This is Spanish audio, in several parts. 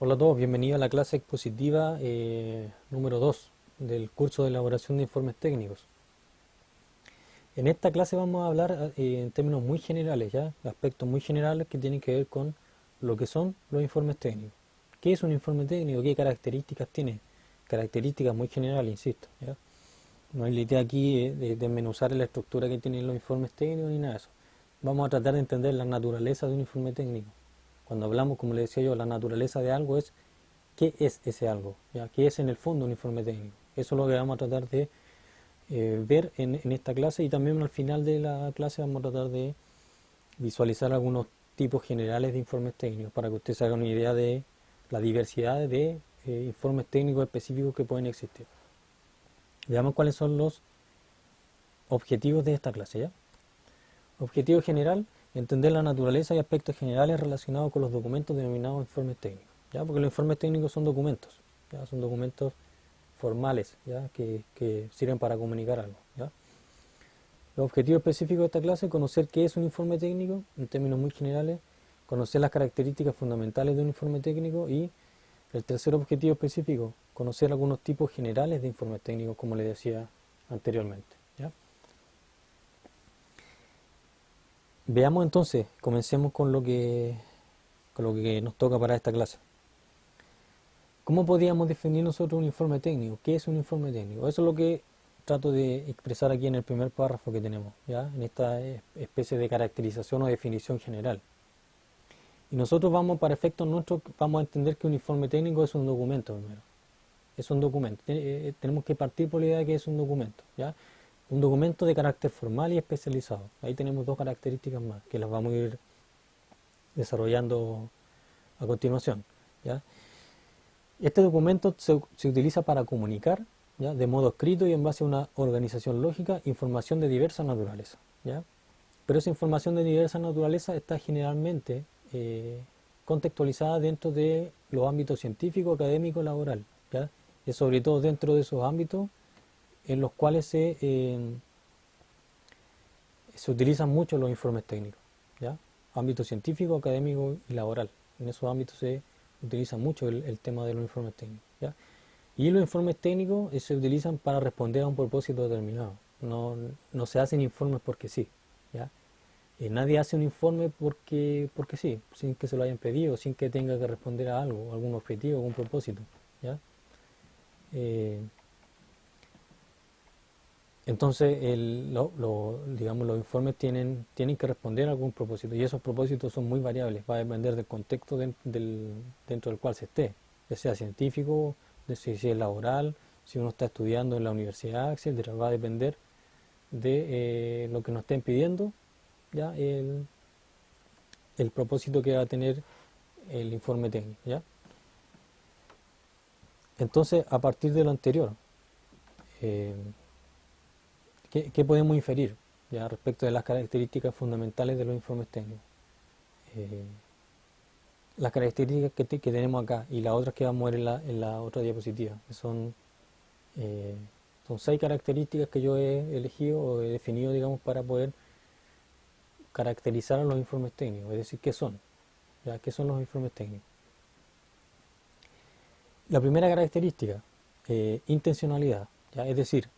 Hola a todos, bienvenidos a la clase expositiva número 2 del curso de elaboración de informes técnicos. En esta clase vamos a hablar en términos muy generales, ¿ya? Aspectos muy generales que tienen que ver con lo que son los informes técnicos. ¿Qué es un informe técnico? ¿Qué características tiene? Características muy generales, insisto, ¿ya? No hay la idea aquí de desmenuzar la estructura que tienen los informes técnicos ni nada de eso. Vamos a tratar de entender la naturaleza de un informe técnico. Cuando hablamos, como le decía yo, la naturaleza de algo es qué es ese algo, ¿ya? ¿Qué es en el fondo un informe técnico? Eso es lo que vamos a tratar de ver en esta clase, y también al final de la clase vamos a tratar de visualizar algunos tipos generales de informes técnicos para que usted se haga una idea de la diversidad de informes técnicos específicos que pueden existir. Veamos cuáles son los objetivos de esta clase, ¿ya? Objetivo general: entender la naturaleza y aspectos generales relacionados con los documentos denominados informes técnicos, ¿ya? Porque los informes técnicos son documentos, ¿ya? Son documentos formales, ¿ya? Que sirven para comunicar algo, ¿ya? Los objetivos específicos de esta clase: conocer qué es un informe técnico en términos muy generales, conocer las características fundamentales de un informe técnico, y el tercer objetivo específico: conocer algunos tipos generales de informes técnicos, como les decía anteriormente, ¿ya? Veamos entonces, comencemos con lo que nos toca para esta clase. ¿Cómo podríamos definir nosotros un informe técnico? ¿Qué es un informe técnico? Eso es lo que trato de expresar aquí en el primer párrafo que tenemos, ¿ya? En esta especie de caracterización o definición general. Y nosotros vamos, para efectos nuestros, vamos a entender que un informe técnico es un documento primero. Es un documento. Tenemos que partir por la idea de que es un documento, ¿ya? Un documento de carácter formal y especializado. Ahí tenemos dos características más que las vamos a ir desarrollando a continuación, ¿ya? Este documento se utiliza para comunicar, ¿ya? De modo escrito y en base a una organización lógica, información de diversa naturaleza, ¿ya? Pero esa información de diversa naturaleza está generalmente contextualizada dentro de los ámbitos científico, académico, laboral, ¿ya? Y sobre todo dentro de esos ámbitos en los cuales se utilizan mucho los informes técnicos, ¿ya? Ámbito científico, académico y laboral. En esos ámbitos se utiliza mucho el tema de los informes técnicos, ¿ya? Y los informes técnicos se utilizan para responder a un propósito determinado. No se hacen informes porque sí, ¿ya? Nadie hace un informe porque sí, sin que se lo hayan pedido, sin que tenga que responder a algo, a algún objetivo, a algún propósito, ¿ya? Eh, Entonces, digamos, los informes tienen que responder a algún propósito, y esos propósitos son muy variables, va a depender del contexto dentro del cual se esté, ya sea científico, de si es laboral, si uno está estudiando en la universidad, etcétera. Va a depender de lo que nos estén pidiendo, ya el propósito que va a tener el informe técnico, ¿ya? Entonces, a partir de lo anterior, eh, ¿qué podemos inferir ya respecto de las características fundamentales de los informes técnicos? Eh, las características que tenemos acá y las otras que vamos a ver en la otra diapositiva, que eh, son 6 características que yo he elegido o he definido, digamos, para poder caracterizar a los informes técnicos, es decir, ¿qué son? ¿Ya? ¿Qué son los informes técnicos? La primera característica, intencionalidad, ¿ya? Es decir,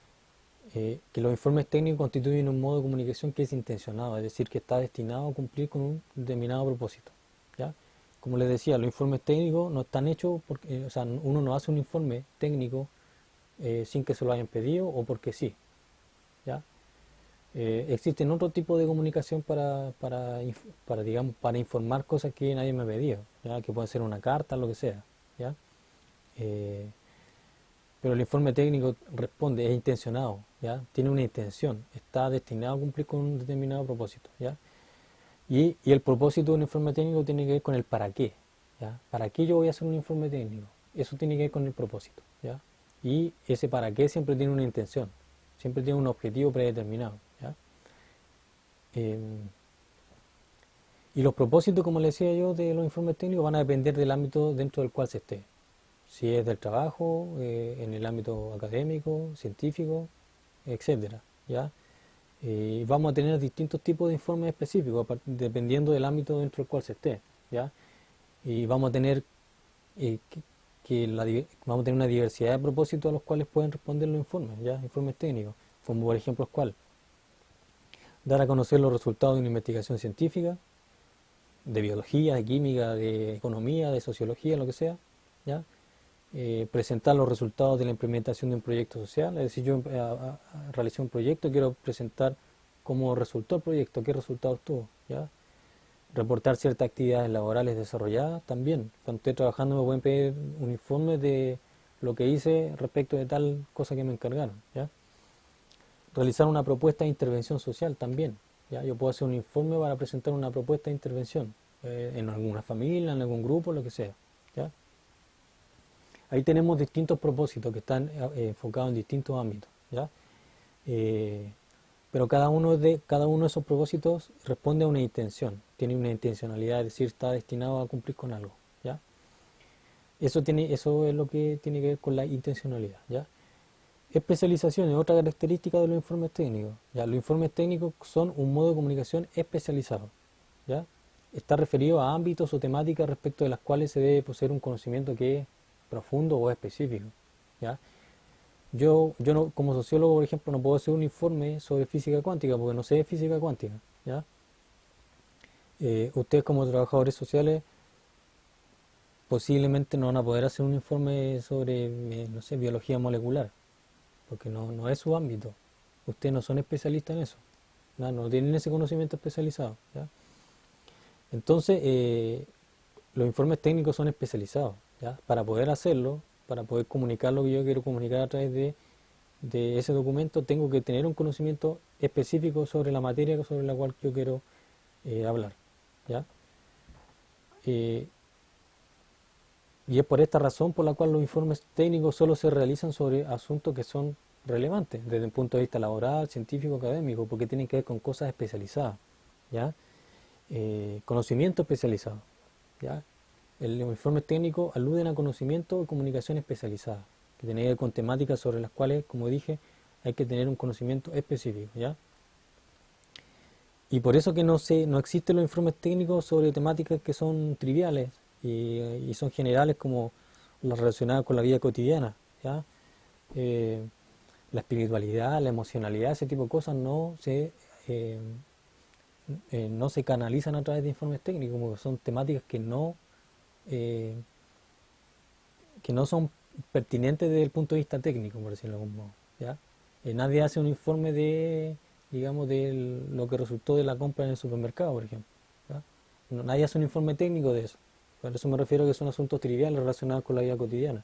que los informes técnicos constituyen un modo de comunicación que es intencionado, es decir, que está destinado a cumplir con un determinado propósito, ¿ya? Como les decía, los informes técnicos no están hechos porque, o sea, uno no hace un informe técnico sin que se lo hayan pedido o porque sí, ¿ya? Existen otro tipo de comunicación digamos, para informar cosas que nadie me ha pedido, ¿ya? Que puede ser una carta, lo que sea, ¿ya? Eh, pero el informe técnico responde, es intencionado, ¿ya? Tiene una intención, está destinado a cumplir con un determinado propósito, ¿ya? Y el propósito de un informe técnico tiene que ver con el para qué, ¿ya? ¿Para qué yo voy a hacer un informe técnico? Eso tiene que ver con el propósito, ¿ya? Y ese para qué siempre tiene una intención, siempre tiene un objetivo predeterminado, ¿ya? Eh, y los propósitos, como le decía yo, de los informes técnicos van a depender del ámbito dentro del cual se esté. Si es del trabajo, en el ámbito académico, científico, etcétera, ¿ya? Vamos a tener distintos tipos de informes específicos dependiendo del ámbito dentro del cual se esté, ¿ya? Y vamos a tener vamos a tener una diversidad de propósitos a los cuales pueden responder los informes, ¿ya? Informes técnicos, como por ejemplo, ¿cuál? Dar a conocer los resultados de una investigación científica, de biología, de química, de economía, de sociología, lo que sea, ¿ya? Presentar los resultados de la implementación de un proyecto social, es decir, yo realicé un proyecto, quiero presentar cómo resultó el proyecto, qué resultados tuvo, ¿ya? Reportar ciertas actividades laborales desarrolladas también. Cuando estoy trabajando me pueden pedir un informe de lo que hice respecto de tal cosa que me encargaron, ¿ya? Realizar una propuesta de intervención social también, ¿ya? Yo puedo hacer un informe para presentar una propuesta de intervención en alguna familia, en algún grupo, lo que sea, ¿ya? Ahí tenemos distintos propósitos que están enfocados en distintos ámbitos, ¿ya? Eh, pero cada uno de esos propósitos responde a una intención, tiene una intencionalidad, es decir, está destinado a cumplir con algo, ¿ya? Eso es lo que tiene que ver con la intencionalidad, ¿ya? Especialización es otra característica de los informes técnicos, ¿ya? Los informes técnicos son un modo de comunicación especializado, ¿ya? Está referido a ámbitos o temáticas respecto de las cuales se debe poseer un conocimiento que es profundo o específico, ¿ya? Yo no, como sociólogo, por ejemplo, no puedo hacer un informe sobre física cuántica porque no sé de física cuántica, ¿ya? Ustedes como trabajadores sociales posiblemente no van a poder hacer un informe sobre, no sé, biología molecular, porque no es su ámbito. Ustedes no son especialistas en eso, no tienen ese conocimiento especializado, ¿ya? Entonces, los informes técnicos son especializados, ¿ya? Para poder hacerlo, para poder comunicar lo que yo quiero comunicar a través de ese documento, tengo que tener un conocimiento específico sobre la materia sobre la cual yo quiero hablar, ¿ya? Eh, y es por esta razón por la cual los informes técnicos solo se realizan sobre asuntos que son relevantes desde el punto de vista laboral, científico, académico, porque tienen que ver con cosas especializadas, ¿ya? Conocimiento especializado, ¿ya? Los informes técnicos aluden a conocimiento y comunicación especializada, que tiene que ver con temáticas sobre las cuales, como dije, hay que tener un conocimiento específico, ¿ya? Y por eso que no existen los informes técnicos sobre temáticas que son triviales y son generales como las relacionadas con la vida cotidiana, ¿ya? Eh, la espiritualidad, la emocionalidad, ese tipo de cosas eh, no se canalizan a través de informes técnicos, como son temáticas eh, que no son pertinentes desde el punto de vista técnico, por decirlo de algún modo, ¿ya? Nadie hace un informe digamos, de lo que resultó de la compra en el supermercado, por ejemplo, ¿ya? Nadie hace un informe técnico de eso. Por eso me refiero a que son asuntos triviales relacionados con la vida cotidiana.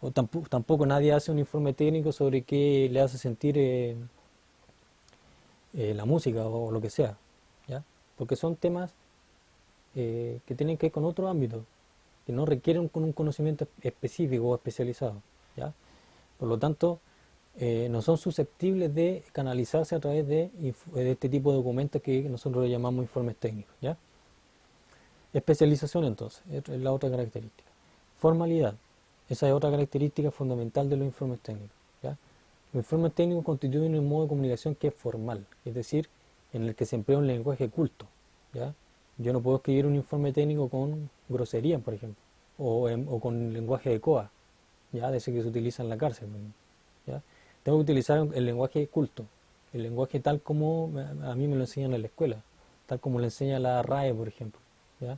O tampoco nadie hace un informe técnico sobre qué le hace sentir la música o lo que sea, ¿ya? Porque son temas que tienen que ver con otro ámbito, que no requieren con un conocimiento específico o especializado, ¿ya? Por lo tanto, no son susceptibles de canalizarse a través de este tipo de documentos que nosotros le llamamos informes técnicos, ¿ya? Especialización entonces, es la otra característica. Formalidad, esa es otra característica fundamental de los informes técnicos, ¿ya? Los informes técnicos constituyen un modo de comunicación que es formal, es decir, en el que se emplea un lenguaje culto, ¿ya? Yo no puedo escribir un informe técnico con groserías, por ejemplo, o con lenguaje de COA, ¿ya? De ese que se utiliza en la cárcel, ¿ya? Tengo que utilizar el lenguaje culto, el lenguaje tal como a mí me lo enseñan en la escuela, tal como lo enseña la RAE, por ejemplo, ¿ya?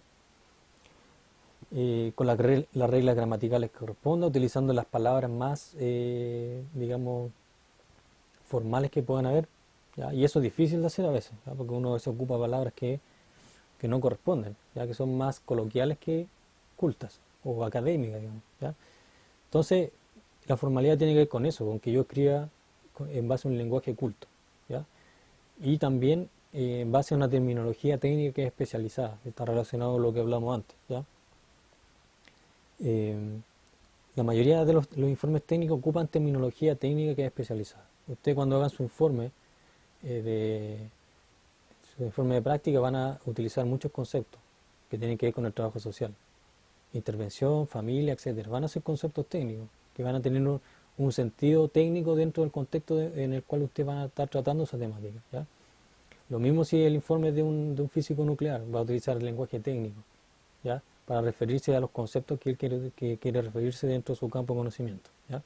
Con las reglas gramaticales que corresponda, utilizando las palabras más, digamos, formales que puedan haber, ¿ya? Y eso es difícil de hacer a veces, ¿ya? Porque uno a veces ocupa palabras que no corresponden, ya que son más coloquiales que cultas o académicas, digamos, ¿ya? Entonces, la formalidad tiene que ver con eso, con que yo escriba en base a un lenguaje culto, ¿ya? Y también en base a una terminología técnica que es especializada, que está relacionado con lo que hablamos antes, ¿ya? Eh, la mayoría de los informes técnicos ocupan terminología técnica que es especializada. Usted cuando hagan eh, de, su informe de práctica van a utilizar muchos conceptos que tienen que ver con el trabajo social. Intervención, familia, etcétera. Van a ser conceptos técnicos que van a tener un sentido técnico dentro del contexto en el cual usted va a estar tratando esa temática, ¿ya? Lo mismo si el informe es de un físico nuclear, va a utilizar el lenguaje técnico, ¿ya? para referirse a los conceptos que quiere referirse dentro de su campo de conocimiento, ¿ya?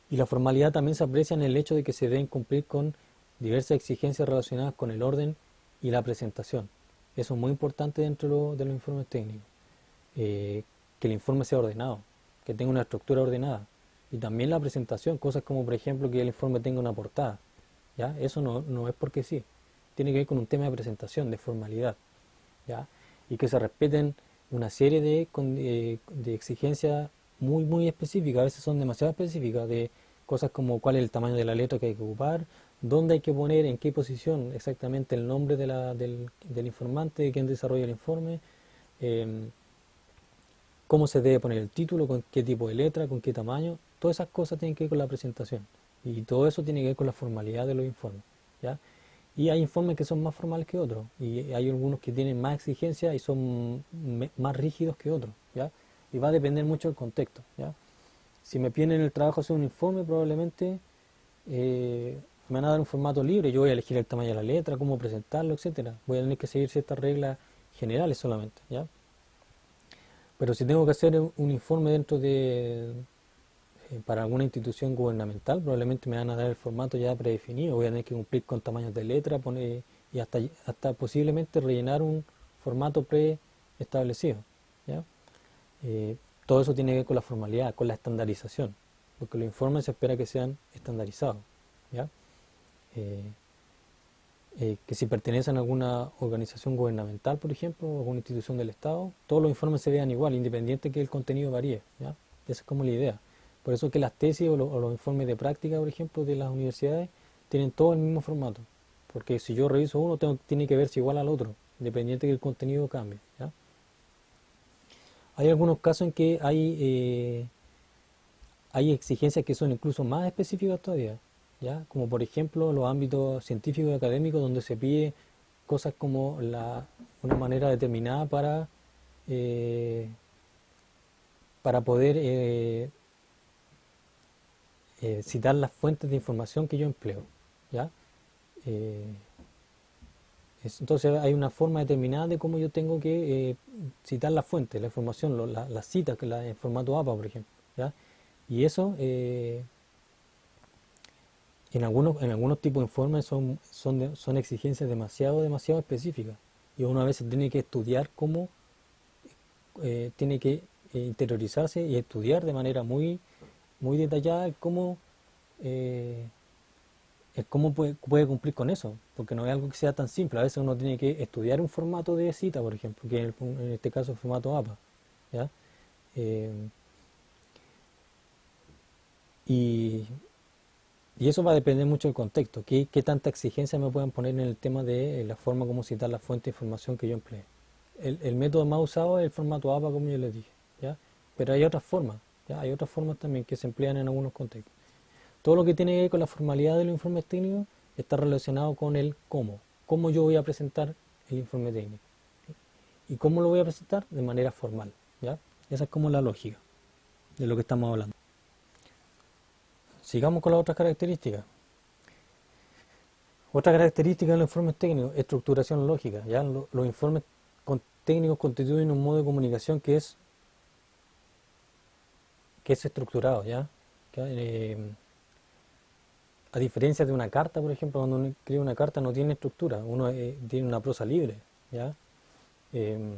Y la formalidad también se aprecia en el hecho de que se deben cumplir con diversas exigencias relacionadas con el orden y la presentación. Eso es muy importante dentro de los informes técnicos. Que el informe sea ordenado, que tenga una estructura ordenada. Y también la presentación, cosas como por ejemplo que el informe tenga una portada. ¿Ya? Eso no es porque sí. Tiene que ver con un tema de presentación, de formalidad. ¿Ya? Y que se respeten una serie de exigencias muy específicas, a veces son demasiado específicas, de cosas como cuál es el tamaño de la letra que hay que ocupar, dónde hay que poner, en qué posición exactamente el nombre del informante, de quien desarrolla el informe, em, cómo se debe poner el título, con qué tipo de letra, con qué tamaño, todas esas cosas tienen que ver con la presentación. Y todo eso tiene que ver con la formalidad de los informes, ¿ya? Y hay informes que son más formales que otros, y hay algunos que tienen más exigencias y son más rígidos que otros, ¿ya? Y va a depender mucho del contexto, ¿ya? Si me piden en el trabajo hacer un informe, probablemente me van a dar un formato libre, yo voy a elegir el tamaño de la letra, cómo presentarlo, etcétera. Voy a tener que seguir ciertas reglas generales solamente, ¿ya? Pero si tengo que hacer un informe para alguna institución gubernamental, probablemente me van a dar el formato ya predefinido. Voy a tener que cumplir con tamaños de letra, poner, y hasta posiblemente rellenar un formato preestablecido, ¿ya? Todo eso tiene que ver con la formalidad, con la estandarización, porque los informes se espera que sean estandarizados, ¿ya? Eh, que si pertenecen a alguna organización gubernamental, por ejemplo, o alguna institución del Estado, todos los informes se vean igual, independiente que el contenido varíe, ¿ya? Esa es como la idea. Por eso que las tesis o los informes de práctica, por ejemplo, de las universidades, tienen todo el mismo formato. Porque si yo reviso uno, tiene que verse igual al otro, independiente que el contenido cambie, ¿ya? Hay algunos casos en que hay exigencias que son incluso más específicas todavía, ¿ya? Como por ejemplo los ámbitos científicos y académicos donde se pide cosas como una manera determinada eh, para poder citar las fuentes de información que yo empleo, ¿ya? Eh, entonces hay una forma determinada de cómo yo tengo que citar las fuentes, la información, las citas, en formato APA, por ejemplo, ¿ya? Y eso en algunos tipos de informes son exigencias demasiado específicas. Y uno a veces tiene que estudiar cómo, tiene que interiorizarse y estudiar de manera muy detallada eh, el cómo puede cumplir con eso. Porque no es algo que sea tan simple. A veces uno tiene que estudiar un formato de cita, por ejemplo, que en este caso es formato APA, ¿ya? Eh, y Y eso va a depender mucho del contexto, qué tanta exigencia me puedan poner en el tema de la forma como citar la fuente de información que yo emplee. El método más usado es el formato APA, como yo les dije, ¿ya? Pero hay otras formas, ¿ya? Hay otras formas también que se emplean en algunos contextos. Todo lo que tiene que ver con la formalidad de los informes técnicos está relacionado con el cómo yo voy a presentar el informe técnico. ¿Y cómo lo voy a presentar? De manera formal, ¿ya? Esa es como la lógica de lo que estamos hablando. Sigamos con las otras características. Otra característica de los informes técnicos, estructuración lógica. ¿Ya? Los informes técnicos constituyen un modo de comunicación que es estructurado. ¿Ya? A diferencia de una carta, por ejemplo, cuando uno escribe una carta no tiene estructura, uno tiene una prosa libre. ¿Ya? Eh,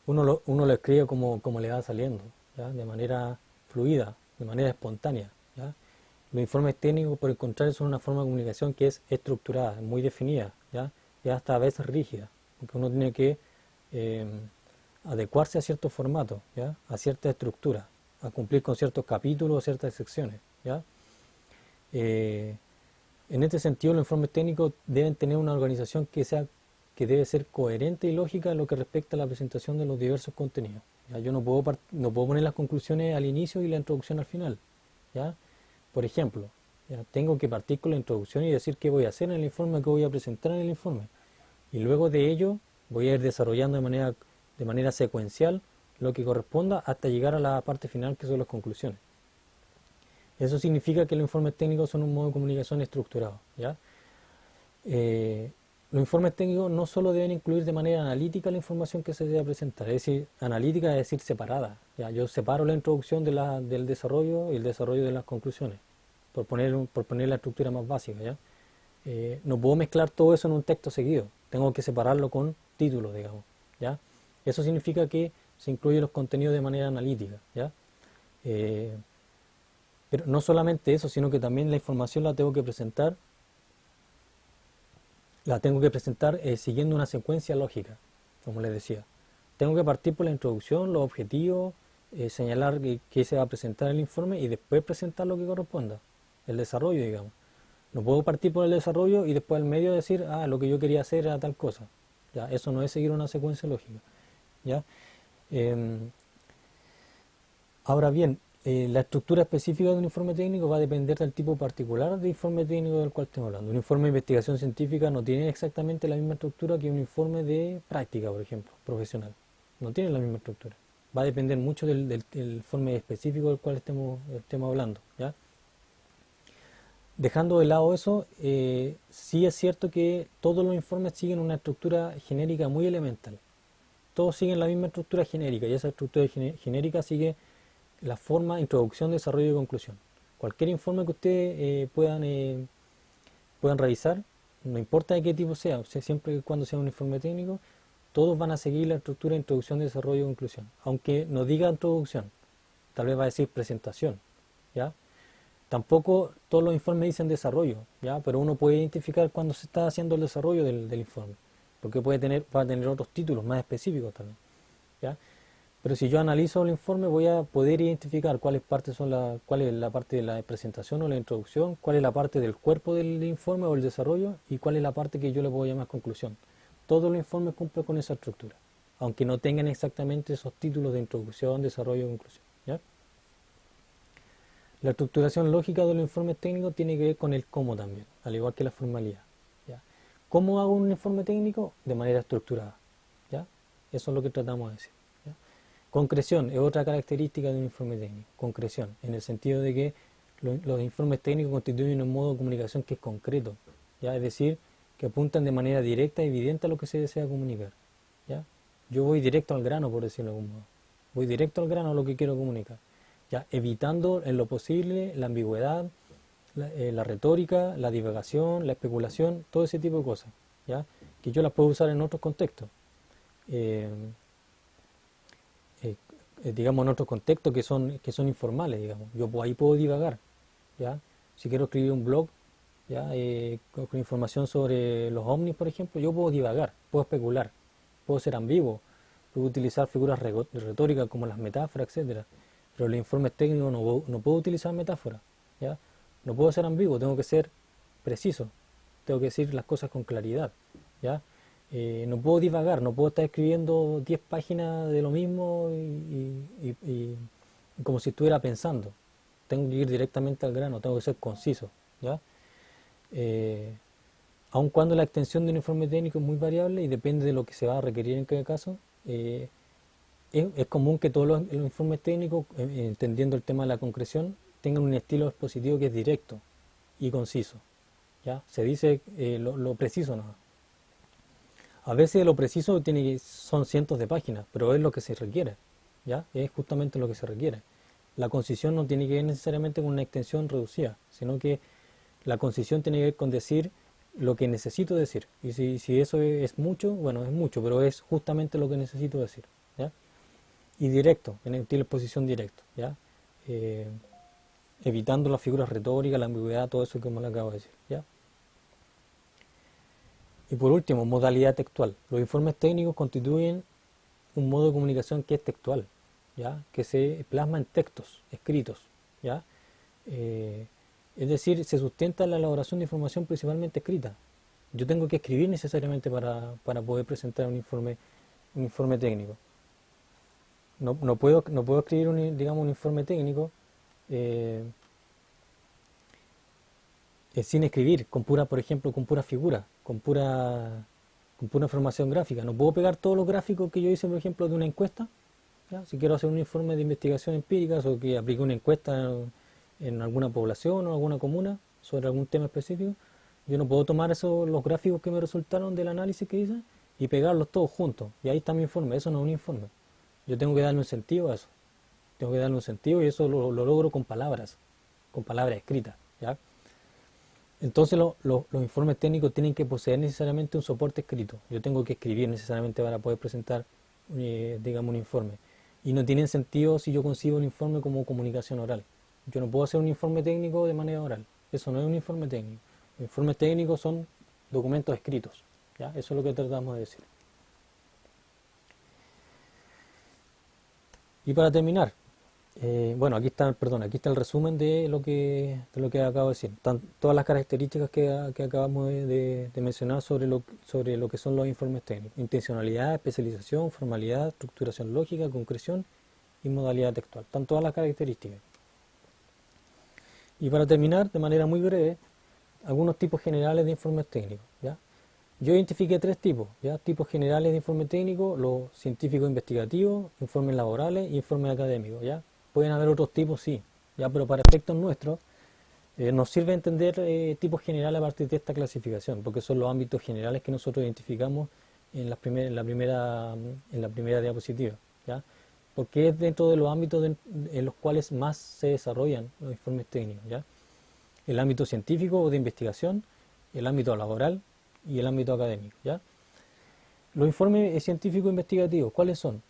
uno lo escribe como le va saliendo, ¿ya? De manera fluida, de manera espontánea. ¿Ya? Los informes técnicos, por el contrario, son una forma de comunicación que es estructurada, muy definida, ¿ya? Y hasta a veces rígida, porque uno tiene que eh, adecuarse a ciertos formatos, ¿ya? A cierta estructura, a cumplir con ciertos capítulos o ciertas secciones, ¿ya? Eh, en este sentido, los informes técnicos deben tener una organización que debe ser coherente y lógica en lo que respecta a la presentación de los diversos contenidos, ¿ya? Yo no puedo poner las conclusiones al inicio y la introducción al final, ¿ya? Por ejemplo, ¿ya? Tengo que partir con la introducción y decir qué voy a hacer en el informe, qué voy a presentar en el informe. Y luego de ello voy a ir desarrollando de manera secuencial lo que corresponda hasta llegar a la parte final, que son las conclusiones. Eso significa que los informes técnicos son un modo de comunicación estructurado, ¿ya? Los informes técnicos no solo deben incluir de manera analítica la información que se debe presentar, es decir, analítica es decir separada. ¿Ya? Yo separo la introducción del desarrollo y el desarrollo de las conclusiones, por poner la estructura más básica. ¿Ya? No puedo mezclar todo eso en un texto seguido, tengo que separarlo con títulos, digamos. ¿Ya? Eso significa que se incluyen los contenidos de manera analítica. ¿Ya? Eh, pero no solamente eso, sino que también la información la tengo que presentar siguiendo una secuencia lógica, como les decía. Tengo que partir por la introducción, los objetivos, señalar qué se va a presentar en el informe y después presentar lo que corresponda, el desarrollo, digamos. No puedo partir por el desarrollo y después al medio decir, lo que yo quería hacer era tal cosa. ¿Ya? Eso no es seguir una secuencia lógica. ¿Ya? Em, Ahora bien, la estructura específica de un informe técnico va a depender del tipo particular de informe técnico del cual estemos hablando. Un informe de investigación científica no tiene exactamente la misma estructura que un informe de práctica, por ejemplo, profesional. No tiene la misma estructura. Va a depender mucho del informe específico del cual estemos hablando. ¿Ya? Dejando de lado eso, sí es cierto que todos los informes siguen una estructura genérica muy elemental. Todos siguen la misma estructura genérica y esa estructura genérica sigue la forma, introducción, desarrollo y conclusión. Cualquier informe que ustedes puedan revisar, no importa de qué tipo sea, o sea, siempre y cuando sea un informe técnico, todos van a seguir la estructura de introducción, desarrollo y conclusión. Aunque no diga introducción, tal vez va a decir presentación, ¿ya? Tampoco todos los informes dicen desarrollo, ¿ya? Pero uno puede identificar cuando se está haciendo el desarrollo del informe, porque va a tener otros títulos más específicos también, ¿ya? Pero si yo analizo el informe voy a poder identificar cuál es la parte de la presentación o la introducción, cuál es la parte del cuerpo del informe o el desarrollo y cuál es la parte que yo le puedo llamar conclusión. Todos los informes cumplen con esa estructura, aunque no tengan exactamente esos títulos de introducción, desarrollo y conclusión. ¿Ya? La estructuración lógica de los informes técnicos tiene que ver con el cómo también, al igual que la formalidad. ¿Ya? ¿Cómo hago un informe técnico? De manera estructurada. ¿Ya? Eso es lo que tratamos de decir. ¿Ya? Concreción es otra característica de un informe técnico. Concreción, en el sentido de que los informes técnicos constituyen un modo de comunicación que es concreto. ¿Ya? Es decir, que apuntan de manera directa y evidente a lo que se desea comunicar. ¿Ya? Yo voy directo al grano, por decirlo de algún modo. Voy directo al grano a lo que quiero comunicar. ¿Ya? Evitando en lo posible la ambigüedad, la retórica, la divagación, la especulación, todo ese tipo de cosas. ¿Ya? Que yo las puedo usar en otros contextos. Eh, eh, digamos en otros contextos que son informales, digamos. Yo ahí puedo divagar, ¿ya? Si quiero escribir un blog, ¿ya? Con información sobre los ovnis, por ejemplo, yo puedo divagar, puedo especular, puedo ser ambiguo, puedo utilizar figuras retóricas como las metáforas, etcétera. Pero en los informes técnicos no puedo utilizar metáforas, ¿ya? No puedo ser ambiguo, tengo que ser preciso, tengo que decir las cosas con claridad, ¿ya? No puedo divagar, no puedo estar escribiendo 10 páginas de lo mismo y como si estuviera pensando. Tengo que ir directamente al grano, tengo que ser conciso, ¿ya? Eh, Aun cuando la extensión de un informe técnico es muy variable y depende de lo que se va a requerir en cada caso, es común que todos los informes técnicos, entendiendo el tema de la concreción, tengan un estilo expositivo que es directo y conciso, ¿ya? Se dice lo preciso, ¿no? A veces lo preciso son cientos de páginas, pero es lo que se requiere, ¿ya? Es justamente lo que se requiere. La concisión no tiene que ver necesariamente con una extensión reducida, sino que la concisión tiene que ver con decir lo que necesito decir. Y si eso es mucho, bueno, es mucho, pero es justamente lo que necesito decir, ¿ya? Y directo, en estilo exposición directo, ¿ya? Eh, Evitando las figuras retóricas, la ambigüedad, todo eso que como le acabo de decir, ¿ya? Y por último, modalidad textual. Los informes técnicos constituyen un modo de comunicación que es textual, ¿ya? Que se plasma en textos escritos, ¿ya? Eh, es decir, se sustenta la elaboración de información principalmente escrita. Yo tengo que escribir necesariamente para poder presentar un informe técnico. No puedo escribir digamos, un informe técnico eh, sin escribir, por ejemplo, con pura figura, con pura información gráfica. No puedo pegar todos los gráficos que yo hice, por ejemplo, de una encuesta. ¿Ya? Si quiero hacer un informe de investigación empírica o que aplique una encuesta en alguna población o alguna comuna sobre algún tema específico, Yo no puedo tomar los gráficos que me resultaron del análisis que hice y pegarlos todos juntos. Y ahí está mi informe. Eso no es un informe. Yo tengo que darle un sentido a eso. Tengo que darle un sentido y eso lo logro con palabras escritas, ¿ya? Entonces los informes técnicos tienen que poseer necesariamente un soporte escrito. Yo tengo que escribir necesariamente para poder presentar, digamos, un informe. Y no tienen sentido si yo concibo el informe como comunicación oral. Yo no puedo hacer un informe técnico de manera oral. Eso no es un informe técnico. Los informes técnicos son documentos escritos, ¿ya? Eso es lo que tratamos de decir. Y para terminar, bueno, aquí está el resumen de lo que acabo de decir. Están todas las características que acabamos de mencionar sobre lo que son los informes técnicos. Intencionalidad, especialización, formalidad, estructuración lógica, concreción y modalidad textual. Están todas las características. Y para terminar, de manera muy breve, algunos tipos generales de informes técnicos, ¿ya? Yo identifiqué tres tipos, ¿ya? Tipos generales de informe técnico: los científicos investigativos, informes laborales y informes académicos, ¿ya? Pueden haber otros tipos, sí, ¿ya? Pero para efectos nuestros nos sirve entender tipos generales a partir de esta clasificación, porque son los ámbitos generales que nosotros identificamos en la primera diapositiva, ¿ya? Porque es dentro de los ámbitos en los cuales más se desarrollan los informes técnicos, ¿ya? El ámbito científico o de investigación, el ámbito laboral y el ámbito académico, ¿ya? Los informes científicos investigativos, ¿cuáles son?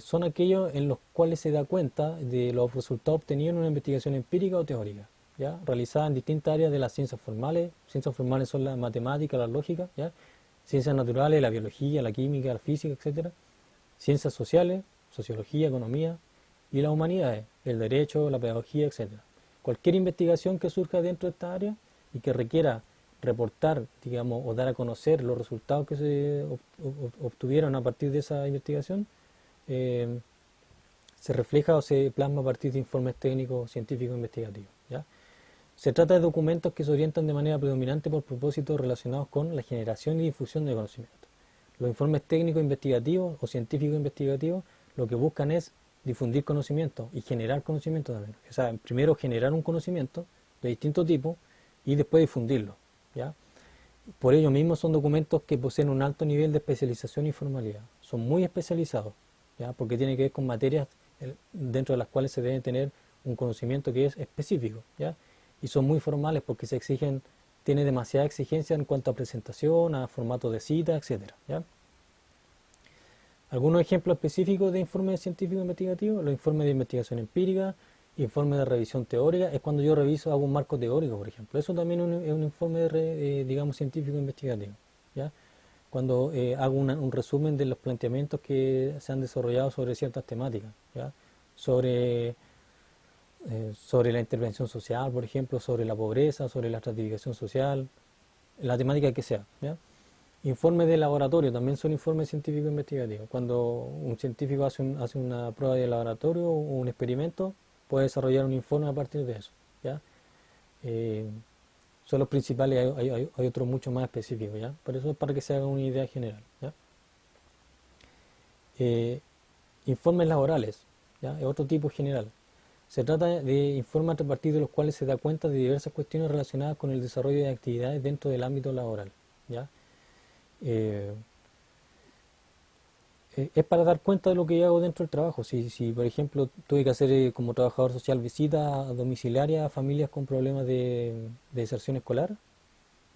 Son aquellos en los cuales se da cuenta de los resultados obtenidos en una investigación empírica o teórica, ¿ya? Realizada en distintas áreas de las ciencias formales. Ciencias formales son la matemática, la lógica, ¿ya? Ciencias naturales, la biología, la química, la física, etcétera. Ciencias sociales, sociología, economía, y las humanidades, el derecho, la pedagogía, etcétera. Cualquier investigación que surja dentro de esta área y que requiera reportar, digamos, o dar a conocer los resultados que se obtuvieron a partir de esa investigación, eh, se refleja o se plasma a partir de informes técnicos, científicos, investigativos, ¿ya? Se trata de documentos que se orientan de manera predominante por propósitos relacionados con la generación y difusión de conocimiento. Los informes técnicos investigativos o científicos investigativos lo que buscan es difundir conocimiento y generar conocimiento también. O sea, primero generar un conocimiento de distinto tipo y después difundirlo, ¿ya? Por ello mismo son documentos que poseen un alto nivel de especialización y formalidad. Son muy especializados, ¿ya? Porque tienen que ver con materias dentro de las cuales se debe tener un conocimiento que es específico, ¿ya? Y son muy formales porque tiene demasiada exigencia en cuanto a presentación, a formato de cita, etcétera, ¿ya? Algunos ejemplos específicos de informes científicos investigativos: los informes de investigación empírica, informes de revisión teórica, es cuando yo hago un marco teórico, por ejemplo. Eso también es un informe digamos, científico investigativo, ¿ya? Cuando hago un resumen de los planteamientos que se han desarrollado sobre ciertas temáticas, ¿ya? Sobre, sobre la intervención social, por ejemplo, sobre la pobreza, sobre la estratificación social, la temática que sea, ¿ya? Informes de laboratorio también son informes científicos investigativos. Cuando un científico hace una prueba de laboratorio o un experimento, puede desarrollar un informe a partir de eso, ¿ya? Eh, Son los principales, hay otros mucho más específicos, ¿ya? Por eso es para que se haga una idea general, ¿ya? Eh, Informes laborales, ¿ya? Es otro tipo general. Se trata de informes a partir de los cuales se da cuenta de diversas cuestiones relacionadas con el desarrollo de actividades dentro del ámbito laboral, ¿ya? Eh, es para dar cuenta de lo que yo hago dentro del trabajo. Si por ejemplo, tuve que hacer como trabajador social visita domiciliaria a familias con problemas de deserción escolar,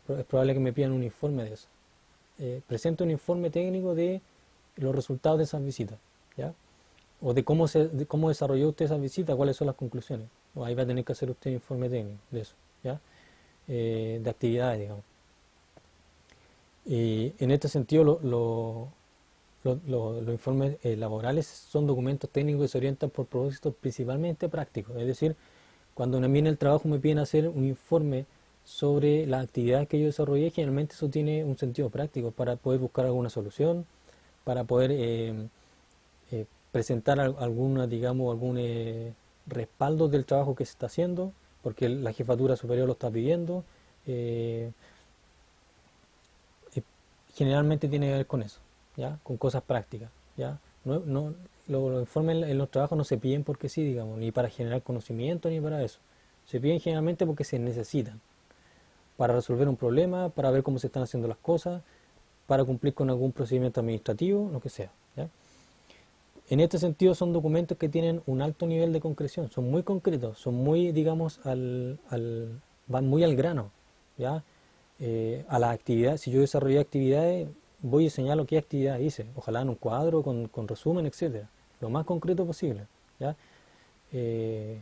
es probable que me pidan un informe de eso. Presento un informe técnico de los resultados de esas visitas, ¿ya? O de cómo desarrolló usted esas visitas, cuáles son las conclusiones. O ahí va a tener que hacer usted un informe técnico de eso, ¿ya? De actividades, digamos. Y en este sentido, los informes laborales son documentos técnicos que se orientan por propósitos principalmente prácticos. Es decir, cuando a mí en el trabajo me piden hacer un informe sobre las actividades que yo desarrollé, generalmente eso tiene un sentido práctico para poder buscar alguna solución, para poder presentar alguna, digamos, algún respaldo del trabajo que se está haciendo, porque la jefatura superior lo está pidiendo. eh, Generalmente tiene que ver con eso, ¿ya? Con cosas prácticas, ¿ya? Los informes en los trabajos no se piden porque sí, digamos, ni para generar conocimiento ni para eso. Se piden generalmente porque se necesitan. para resolver un problema, para ver cómo se están haciendo las cosas, para cumplir con algún procedimiento administrativo, lo que sea. ¿Ya? En este sentido son documentos que tienen un alto nivel de concreción, son muy concretos, son muy, digamos, van muy al grano, ¿ya? A las actividades, si yo desarrollé actividades, voy y señalo qué actividad hice, ojalá en un cuadro, con resumen, etcétera, lo más concreto posible, ¿ya? Eh,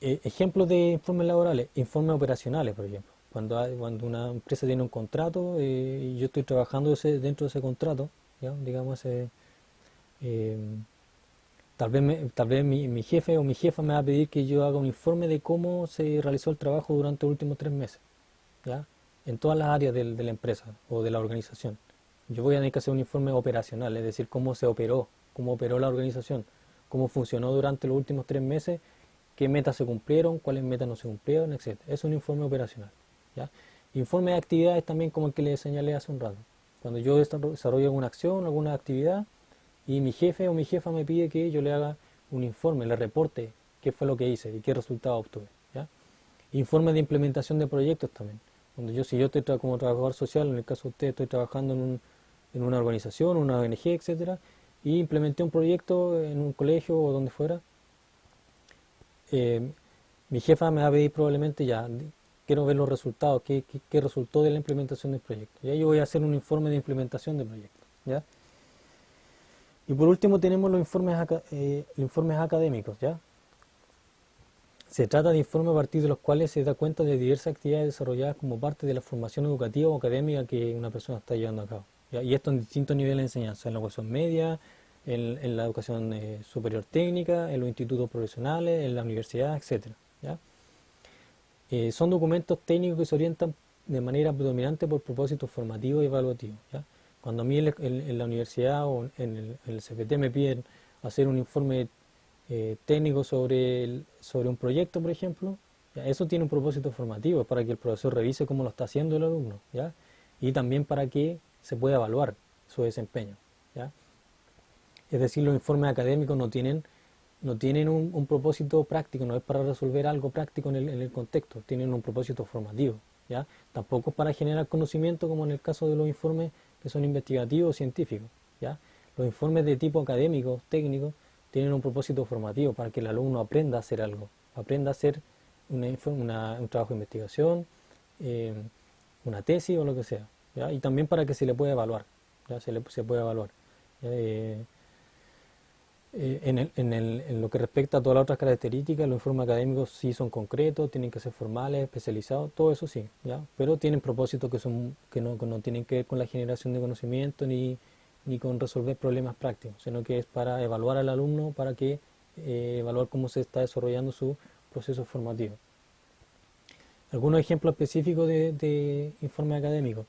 Ejemplos de informes laborales, informes operacionales, por ejemplo. Cuando una empresa tiene un contrato y yo estoy trabajando dentro de ese contrato, ¿ya? Digamos, eh, tal vez mi jefe o mi jefa me va a pedir que yo haga un informe de cómo se realizó el trabajo durante los últimos 3 meses, ¿ya? En todas las áreas de la empresa o de la organización. Yo voy a tener que hacer un informe operacional, es decir, cómo operó la organización, cómo funcionó durante los últimos 3 meses, qué metas se cumplieron, cuáles metas no se cumplieron, etcétera. Es un informe operacional, ¿ya? Informe de actividades también como el que les señalé hace un rato. Cuando yo desarrollo alguna acción, alguna actividad, y mi jefe o mi jefa me pide que yo le haga un informe, le reporte qué fue lo que hice y qué resultado obtuve, ¿ya? Informe de implementación de proyectos también. Si yo estoy como trabajador social, en el caso de usted, estoy trabajando en una organización, una ONG, etcétera, y implementé un proyecto en un colegio o donde fuera, eh, mi jefa me va a pedir probablemente ya, quiero ver los resultados, qué resultó de la implementación del proyecto. Ya yo voy a hacer un informe de implementación del proyecto, ¿ya? Y por último tenemos los informes académicos, ¿ya? Se trata de informes a partir de los cuales se da cuenta de diversas actividades desarrolladas como parte de la formación educativa o académica que una persona está llevando a cabo, ¿ya? Y esto en distintos niveles de enseñanza, en la educación media, en la educación superior técnica, en los institutos profesionales, en la universidad, etcétera, ¿ya? Son documentos técnicos que se orientan de manera predominante por propósitos formativos y evaluativos, ¿ya? Cuando a mí en la universidad o en el CFT me piden hacer un informe técnico sobre un proyecto, por ejemplo, ¿ya? Eso tiene un propósito formativo, para que el profesor revise cómo lo está haciendo el alumno, ¿ya? Y también para que se pueda evaluar su desempeño, ¿ya? Es decir, los informes académicos no tienen un propósito práctico, no es para resolver algo práctico en el contexto, tienen un propósito formativo, ¿ya? Tampoco es para generar conocimiento como en el caso de los informes que son investigativos o científicos, ¿ya? Los informes de tipo académico, técnico, tienen un propósito formativo para que el alumno aprenda a hacer algo, aprenda a hacer un trabajo de investigación, eh, una tesis o lo que sea, ¿ya? Y también para que se le pueda evaluar, ¿ya? Se puede evaluar, ¿ya? En lo que respecta a todas las otras características, los informes académicos sí son concretos, tienen que ser formales, especializados, todo eso sí, ¿ya? Pero tienen propósitos que no tienen que ver con la generación de conocimiento ni con resolver problemas prácticos, sino que es para evaluar al alumno, para que evaluar cómo se está desarrollando su proceso formativo. Algunos ejemplos específicos de informes académicos: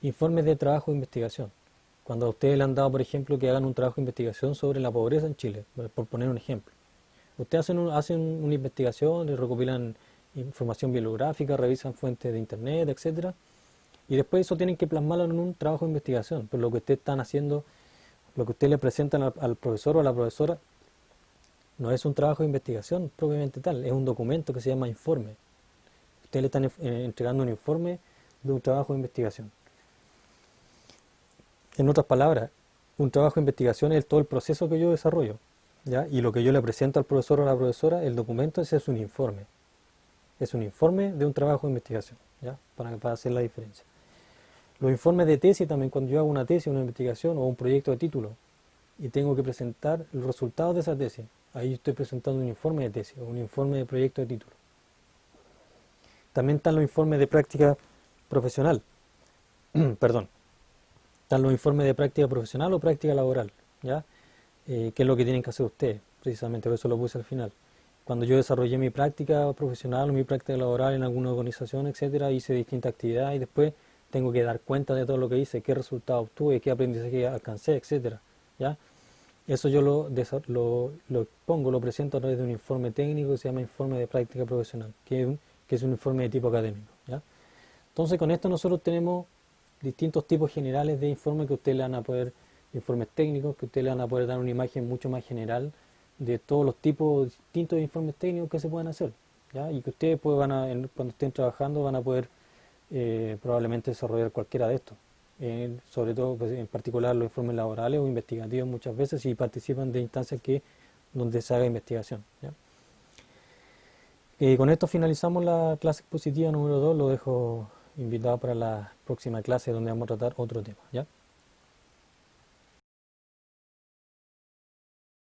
informes de trabajo de investigación. Cuando a ustedes le han dado, por ejemplo, que hagan un trabajo de investigación sobre la pobreza en Chile, por poner un ejemplo. Ustedes hacen una investigación, recopilan información bibliográfica, revisan fuentes de internet, etcétera, y después eso tienen que plasmarlo en un trabajo de investigación. Pero lo que ustedes están haciendo, lo que ustedes le presentan al profesor o a la profesora, no es un trabajo de investigación propiamente tal, es un documento que se llama informe. Ustedes le están entregando un informe de un trabajo de investigación. En otras palabras, un trabajo de investigación es todo el proceso que yo desarrollo, ¿ya? Y lo que yo le presento al profesor o a la profesora, el documento, ese es un informe. Es un informe de un trabajo de investigación, ¿ya? Para hacer la diferencia. Los informes de tesis también, cuando yo hago una tesis, una investigación o un proyecto de título y tengo que presentar los resultados de esa tesis, ahí estoy presentando un informe de tesis o un informe de proyecto de título. También están los informes de práctica profesional, perdón. Están los informes de práctica profesional o práctica laboral, ¿ya? ¿Qué es lo que tienen que hacer ustedes? Precisamente por eso lo puse al final. Cuando yo desarrollé mi práctica profesional o mi práctica laboral en alguna organización, etcétera, hice distintas actividades y después tengo que dar cuenta de todo lo que hice, qué resultados obtuve, qué aprendizaje alcancé, etcétera, ¿ya? Eso yo lo pongo, lo presento a través de un informe técnico que se llama informe de práctica profesional, que es un informe de tipo académico, ¿ya? Entonces con esto nosotros tenemos distintos tipos generales de informes que ustedes le van a poder, informes técnicos, que ustedes le van a poder dar una imagen mucho más general de todos los tipos distintos de informes técnicos que se pueden hacer, ¿ya? Y que ustedes pues, cuando estén trabajando van a poder probablemente desarrollar cualquiera de estos. Sobre todo, pues, en particular los informes laborales o investigativos muchas veces si participan de instancias donde se haga investigación, ¿ya? Con esto finalizamos la clase expositiva número 2. Lo dejo invitado para la próxima clase donde vamos a tratar otro tema, ¿ya?